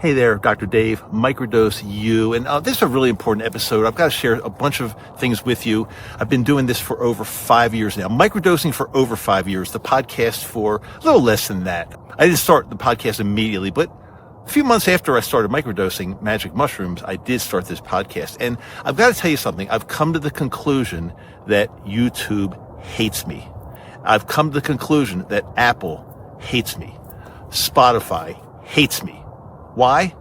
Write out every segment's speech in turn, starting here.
Hey there, Dr. Dave, Microdose U. And this is a really important episode. I've got to share a bunch of things with you. I've been doing this for over 5 years now. Microdosing for over 5 years. The podcast for a little less than that. I didn't start the podcast immediately, but a few months after I started microdosing magic mushrooms, I did start this podcast. And I've got to tell you something. I've come to the conclusion that YouTube hates me. I've come to the conclusion that Apple hates me. Spotify hates me. Why?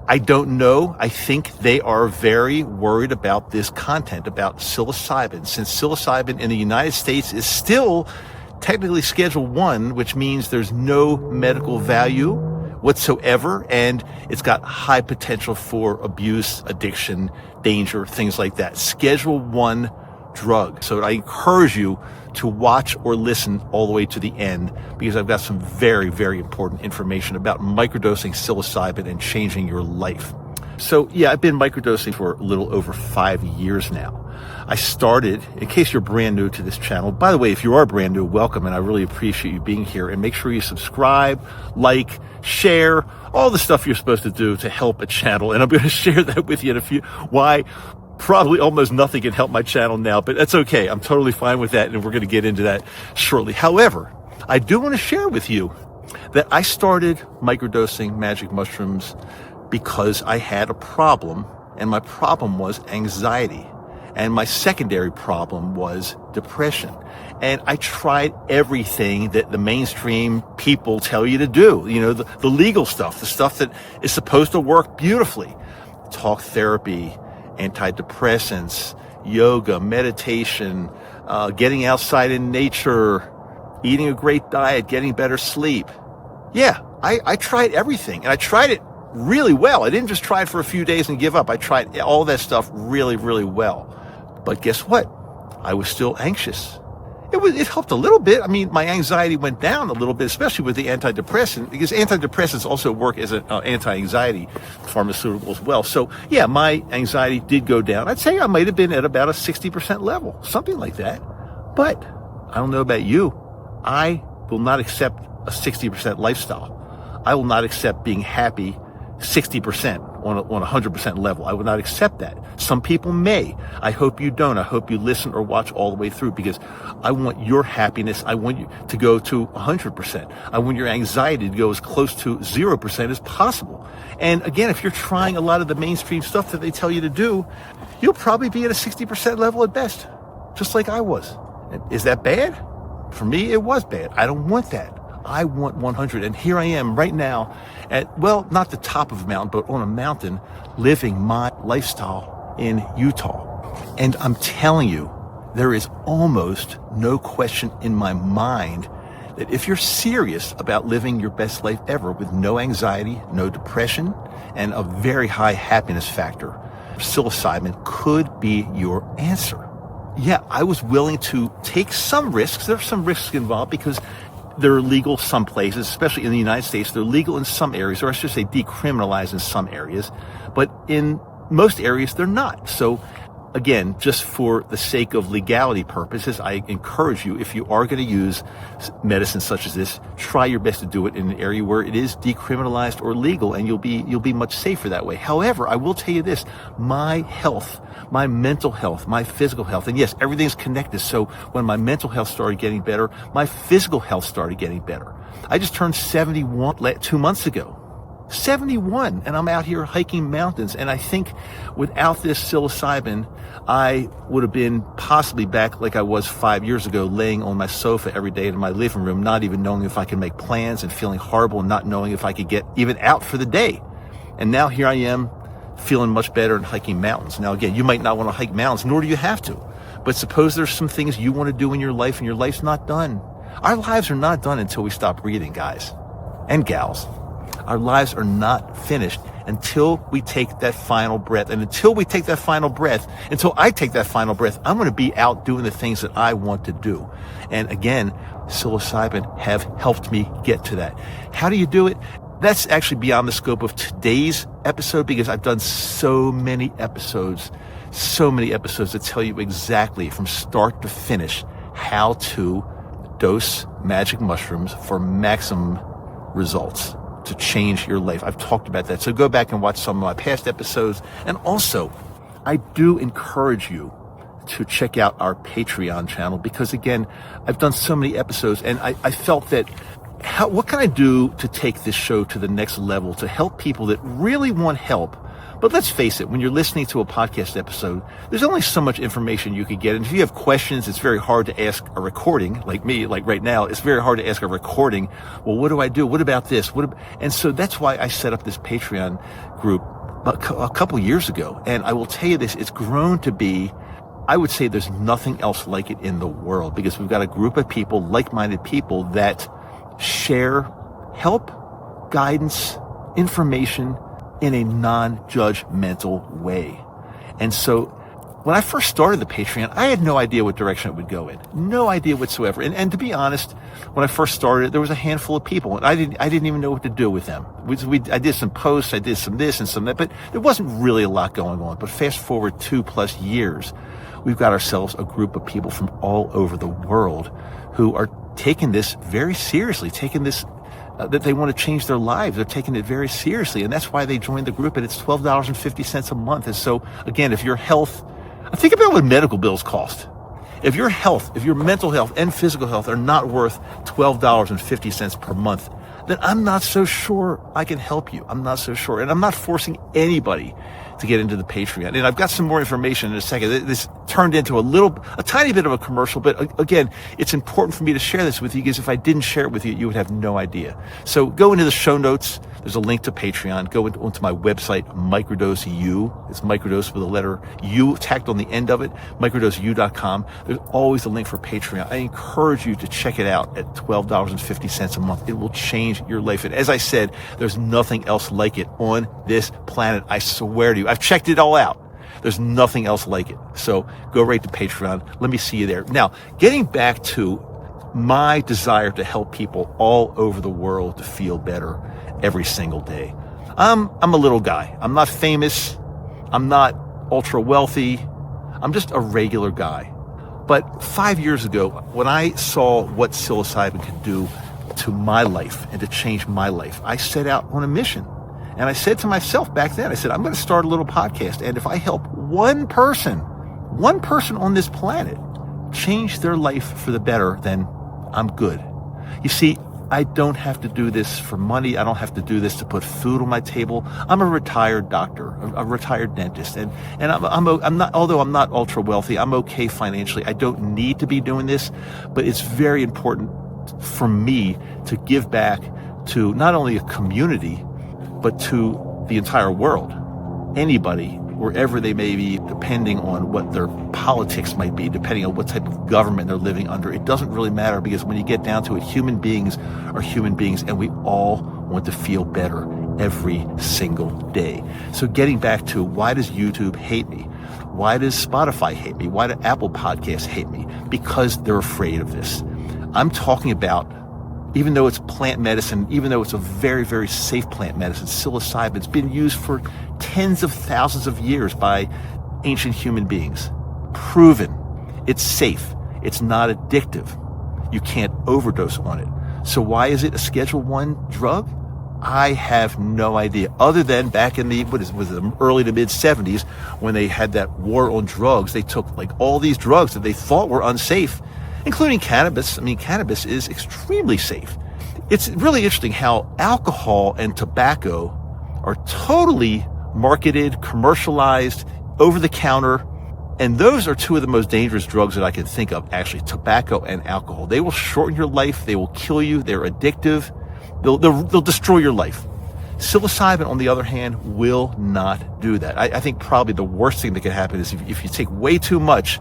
I don't know. I think they are very worried about this content, about psilocybin, since psilocybin in the United States is still technically Schedule 1, which means there's no medical value whatsoever, and it's got high potential for abuse, addiction, danger, things like that. Schedule 1 drug. So I encourage you to watch or listen all the way to the end, because I've got some very, very important information about microdosing psilocybin and changing your life. So yeah, I've been microdosing for a little over 5 years now. I started, in case you're brand new to this channel, by the way, if you are brand new, welcome, and I really appreciate you being here. And make sure you subscribe, like, share, all the stuff you're supposed to do to help a channel. And I'm going to share that with you in a few. Why? Probably almost nothing can help my channel now, but that's okay. I'm totally fine with that, and we're going to get into that shortly. However, I do want to share with you that I started microdosing magic mushrooms because I had a problem, and my problem was anxiety. And my secondary problem was depression. And I tried everything that the mainstream people tell you to do. You know, the legal stuff, the stuff that is supposed to work beautifully. Talk therapy, antidepressants, yoga, meditation, getting outside in nature, eating a great diet, getting better sleep. Yeah, I tried everything, and I tried it really well. I didn't just try it for a few days and give up. I tried all that stuff really, really well. But guess what? I was still anxious. It helped a little bit. I mean, my anxiety went down a little bit, especially with the antidepressant, because antidepressants also work as an anti-anxiety pharmaceutical as well. So yeah, my anxiety did go down. I'd say I might have been at about a 60% level, something like that. But I don't know about you. I will not accept a 60% lifestyle. I will not accept being happy 60% on a 100% level. I would not accept that. Some people may. I hope you don't. I hope you listen or watch all the way through, because I want your happiness. I want you to go to 100%. I want your anxiety to go as close to 0% as possible. And again, if you're trying a lot of the mainstream stuff that they tell you to do, you'll probably be at a 60% level at best, just like I was. Is that bad? For me, it was bad. I don't want that. I want 100. And here I am right now at, well, not the top of a mountain, but on a mountain, living my lifestyle in Utah. And I'm telling you, there is almost no question in my mind that if you're serious about living your best life ever with no anxiety, no depression, and a very high happiness factor, psilocybin could be your answer. Yeah, I was willing to take some risks. There are some risks involved because they're legal some places, especially in the United States. They're legal in some areas, or I should say decriminalized in some areas. But in most areas, they're not. So again, just for the sake of legality purposes, I encourage you, if you are going to use medicine such as this, try your best to do it in an area where it is decriminalized or legal, and you'll be much safer that way. However, I will tell you this, my health, my mental health, my physical health, and yes, everything's connected. So when my mental health started getting better, my physical health started getting better. I just turned 71 2 months ago. 71, and I'm out here hiking mountains. And I think without this psilocybin, I would have been possibly back like I was 5 years ago, laying on my sofa every day in my living room, not even knowing if I could make plans, and feeling horrible, and not knowing if I could get even out for the day. And now here I am, feeling much better and hiking mountains. Now again, you might not want to hike mountains, nor do you have to. But suppose there's some things you want to do in your life, and your life's not done. Our lives are not done until we stop breathing, guys and gals. Our lives are not finished until we take that final breath. And until we take that final breath, until I take that final breath, I'm going to be out doing the things that I want to do. And again, psilocybin have helped me get to that. How do you do it? That's actually beyond the scope of today's episode, because I've done so many episodes that tell you exactly from start to finish how to dose magic mushrooms for maximum results. to change your life. I've talked about that. So go back and watch some of my past episodes. And also, I do encourage you to check out our Patreon channel because, again, I've done so many episodes and I felt that what can I do to take this show to the next level to help people that really want help? But let's face it, when you're listening to a podcast episode, there's only so much information you could get. And if you have questions, it's very hard to ask a recording, like me, like right now, it's very hard to ask a recording. Well, what do I do? What about this? And so that's why I set up this Patreon group a couple years ago. And I will tell you this, it's grown to be, I would say there's nothing else like it in the world because we've got a group of people, like-minded people that share help, guidance, information, in a non-judgmental way. And so when I first started the Patreon, I had no idea what direction it would go in. No idea whatsoever. And to be honest, when I first started, there was a handful of people and I didn't even know what to do with them. I did some posts, I did some this and some that, but there wasn't really a lot going on. But fast forward 2+ years, we've got ourselves a group of people from all over the world who are taking this very seriously, taking this that they want to change their lives. They're taking it very seriously. And that's why they joined the group. And it's $12.50 a month. And so, again, if your health, think about what medical bills cost. If your health, if your mental health and physical health are not worth $12.50 per month, then I'm not so sure I can help you. I'm not so sure. And I'm not forcing anybody to get into the Patreon. And I've got some more information in a second. This turned into a tiny bit of a commercial, but again, it's important for me to share this with you because if I didn't share it with you, you would have no idea. So go into the show notes. There's a link to Patreon. Go onto my website, Microdose U. It's Microdose with a letter U tacked on the end of it, microdoseu.com. There's always a link for Patreon. I encourage you to check it out at $12.50 a month. It will change your life. And as I said, there's nothing else like it on this planet. I swear to you. I've checked it all out. There's nothing else like it. So go right to Patreon. Let me see you there. Now, getting back to my desire to help people all over the world to feel better every single day. I'm a little guy. I'm not famous. I'm not ultra wealthy. I'm just a regular guy. But 5 years ago, when I saw what psilocybin could do to my life and to change my life, I set out on a mission. And I said to myself back then, I said, I'm going to start a little podcast. And if I help one person on this planet change their life for the better, then I'm good. You see, I don't have to do this for money. I don't have to do this to put food on my table. I'm a retired doctor, a retired dentist. And I'm not, although I'm not ultra wealthy, I'm okay financially. I don't need to be doing this, but it's very important for me to give back to not only a community, but to the entire world. Anybody, wherever they may be, depending on what their politics might be, depending on what type of government they're living under. It doesn't really matter because when you get down to it, human beings are human beings and we all want to feel better every single day. So getting back to why does YouTube hate me? Why does Spotify hate me? Why do Apple Podcasts hate me? Because they're afraid of this. I'm talking about, even though it's plant medicine, even though it's a very, very safe plant medicine, psilocybin, it's been used for tens of thousands of years by ancient human beings. Proven. It's safe. It's not addictive. You can't overdose on it. So why is it a Schedule I drug? I have no idea. Other than back in the early to mid 70s, when they had that war on drugs, they took like all these drugs that they thought were unsafe, including cannabis. I mean, cannabis is extremely safe. It's really interesting how alcohol and tobacco are totally marketed, commercialized, over the counter. And those are two of the most dangerous drugs that I can think of, actually, tobacco and alcohol. They will shorten your life. They will kill you. They're addictive. They'll destroy your life. Psilocybin, on the other hand, will not do that. I think probably the worst thing that could happen is if you take way too much,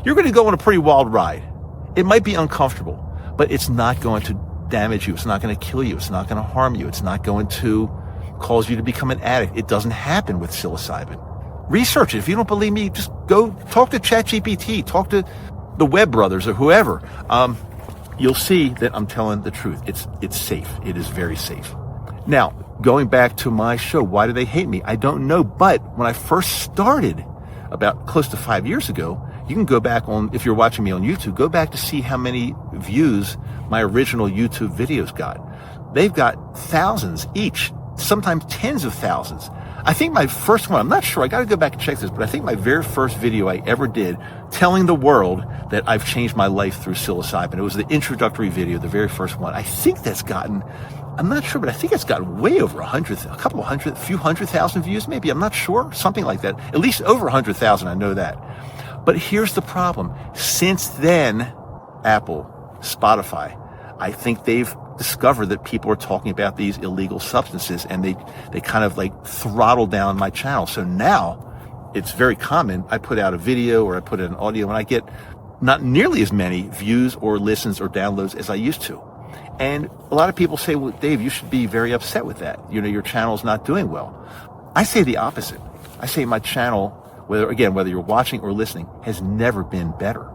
you're going to go on a pretty wild ride. It might be uncomfortable, but it's not going to damage you. It's not going to kill you. It's not going to harm you. It's not going to cause you to become an addict. It doesn't happen with psilocybin. Research it. If you don't believe me, just go talk to ChatGPT, talk to the Webb brothers or whoever. You'll see that I'm telling the truth. It's safe. It is very safe. Now, going back to my show, why do they hate me? I don't know. But when I first started about close to 5 years ago, you can go back on, if you're watching me on YouTube, go back to see how many views my original YouTube videos got. they've got thousands each, sometimes tens of thousands. I think my first one, I'm not sure, I got to go back and check this, but I think my very first video I ever did telling the world that I've changed my life through psilocybin. It was the introductory video, the very first one. I think that's gotten, I'm not sure, but I think it's gotten way over 100, a couple of hundred, a few 100,000 views maybe. I'm not sure, something like that. At least over 100,000, I know that. But here's the problem. Since then, Apple, Spotify, I think they've discovered that people are talking about these illegal substances, and they kind of like throttle down my channel. So now it's very common. I put out a video or I put out an audio and I get not nearly as many views or listens or downloads as I used to. And a lot of people say, well, Dave, you should be very upset with that. You know, your channel's not doing well. I say the opposite. I say my channel, whether you're watching or listening, has never been better.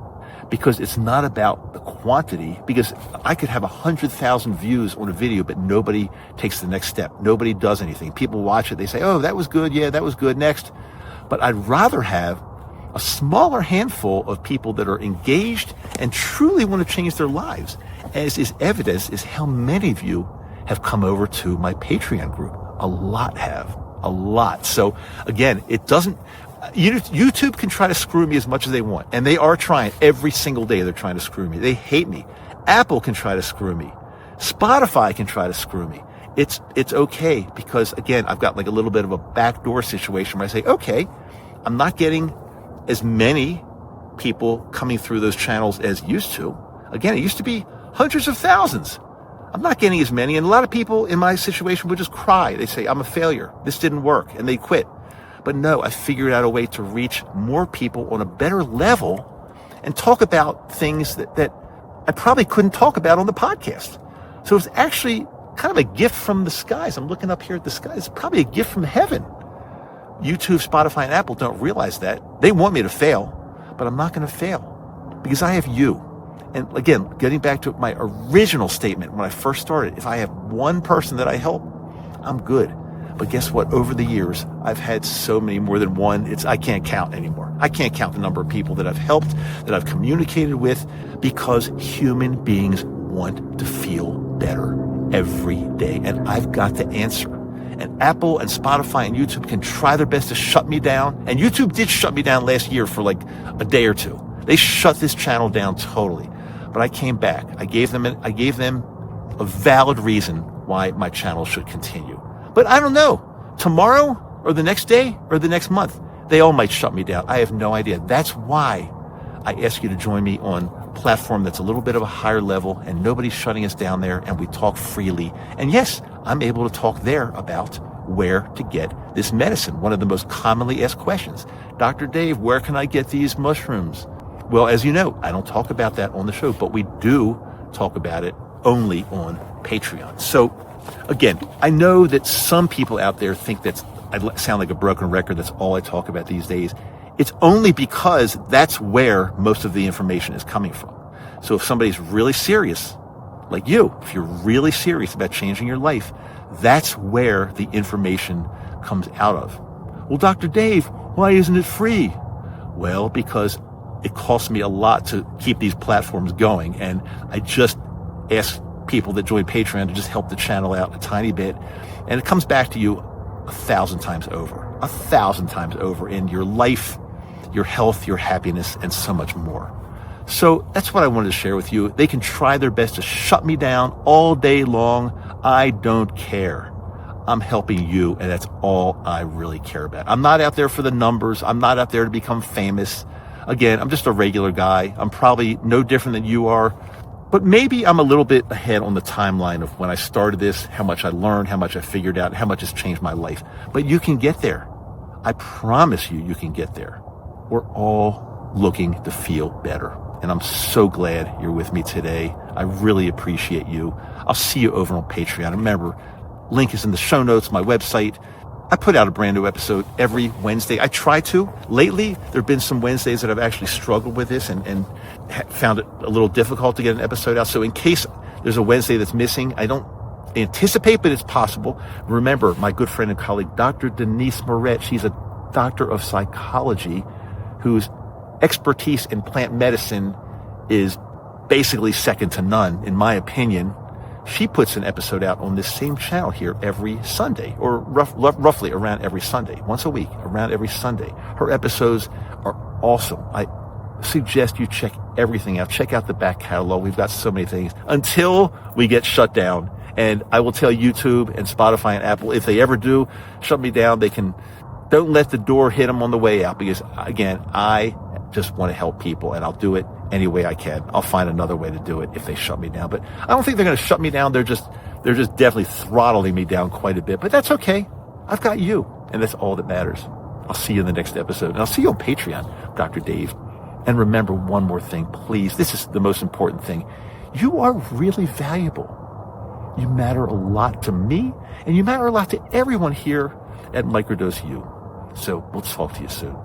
Because it's not about the quantity, because I could have 100,000 views on a video, but nobody takes the next step. Nobody does anything. People watch it. They say, oh, that was good. Yeah, that was good. Next. But I'd rather have a smaller handful of people that are engaged and truly want to change their lives. As is evidence is how many of you have come over to my Patreon group. A lot have. A lot. So again, it doesn't, YouTube can try to screw me as much as they want. And they are trying. Every single day they're trying to screw me. They hate me. Apple can try to screw me. Spotify can try to screw me. It's okay, because again, I've got like a little bit of a backdoor situation where I say, okay, I'm not getting as many people coming through those channels as used to. Again, it used to be hundreds of thousands. I'm not getting as many. And a lot of people in my situation would just cry. They say, I'm a failure. This didn't work. And they quit. But no, I figured out a way to reach more people on a better level and talk about things that I probably couldn't talk about on the podcast. So it's actually kind of a gift from the skies. I'm looking up here at the sky. It's probably a gift from heaven. YouTube, Spotify, and Apple don't realize that. They want me to fail, but I'm not going to fail because I have you. And again, getting back to my original statement when I first started, if I have one person that I help, I'm good. But guess what? Over the years, I've had so many, more than one. I can't count anymore. I can't count the number of people that I've helped, that I've communicated with, because human beings want to feel better every day. And I've got the answer. And Apple and Spotify and YouTube can try their best to shut me down. And YouTube did shut me down last year for like a day or two. They shut this channel down totally. But I came back. I gave them a valid reason why my channel should continue. But I don't know, tomorrow or the next day or the next month, they all might shut me down. I have no idea. That's why I ask you to join me on a platform that's a little bit of a higher level and nobody's shutting us down there, and we talk freely. And yes, I'm able to talk there about where to get this medicine. One of the most commonly asked questions, Dr. Dave, where can I get these mushrooms? Well, as you know, I don't talk about that on the show, but we do talk about it only on Patreon. So again, I know that some people out there think I sound like a broken record. That's all I talk about these days. It's only because that's where most of the information is coming from. So if somebody's really serious, like you, if you're really serious about changing your life, that's where the information comes out of. Well, Dr. Dave, why isn't it free? Well, because it costs me a lot to keep these platforms going. And I just ask people that join Patreon to just help the channel out a tiny bit. And it comes back to you 1,000 times over. 1,000 times over in your life, your health, your happiness, and so much more. So that's what I wanted to share with you. They can try their best to shut me down all day long. I don't care. I'm helping you, and that's all I really care about. I'm not out there for the numbers. I'm not out there to become famous. Again, I'm just a regular guy. I'm probably no different than you are, but maybe I'm a little bit ahead on the timeline of when I started this, how much I learned, how much I figured out, how much has changed my life. But you can get there. I promise you, you can get there. We're all looking to feel better. And I'm so glad you're with me today. I really appreciate you. I'll see you over on Patreon. Remember, link is in the show notes, my website. I put out a brand new episode every Wednesday. I try to. Lately, there have been some Wednesdays that I've actually struggled with this and found it a little difficult to get an episode out. So in case there's a Wednesday that's missing, I don't anticipate, but it's possible. Remember, my good friend and colleague, Dr. Denise Moret, she's a doctor of psychology whose expertise in plant medicine is basically second to none, in my opinion. She puts an episode out on this same channel here every Sunday, or roughly around every Sunday, once a week, around every Sunday. Her episodes are awesome. I suggest you check everything out. Check out the back catalog. We've got so many things until we get shut down. And I will tell YouTube and Spotify and Apple, if they ever do shut me down, don't let the door hit them on the way out, because again, I just want to help people, and I'll do it any way I can. I'll find another way to do it if they shut me down. But I don't think they're going to shut me down. They're just definitely throttling me down quite a bit. But that's okay. I've got you, and that's all that matters. I'll see you in the next episode, and I'll see you on Patreon, Dr. Dave. And remember one more thing, please. This is the most important thing. You are really valuable. You matter a lot to me, and you matter a lot to everyone here at Microdose U. So we'll talk to you soon.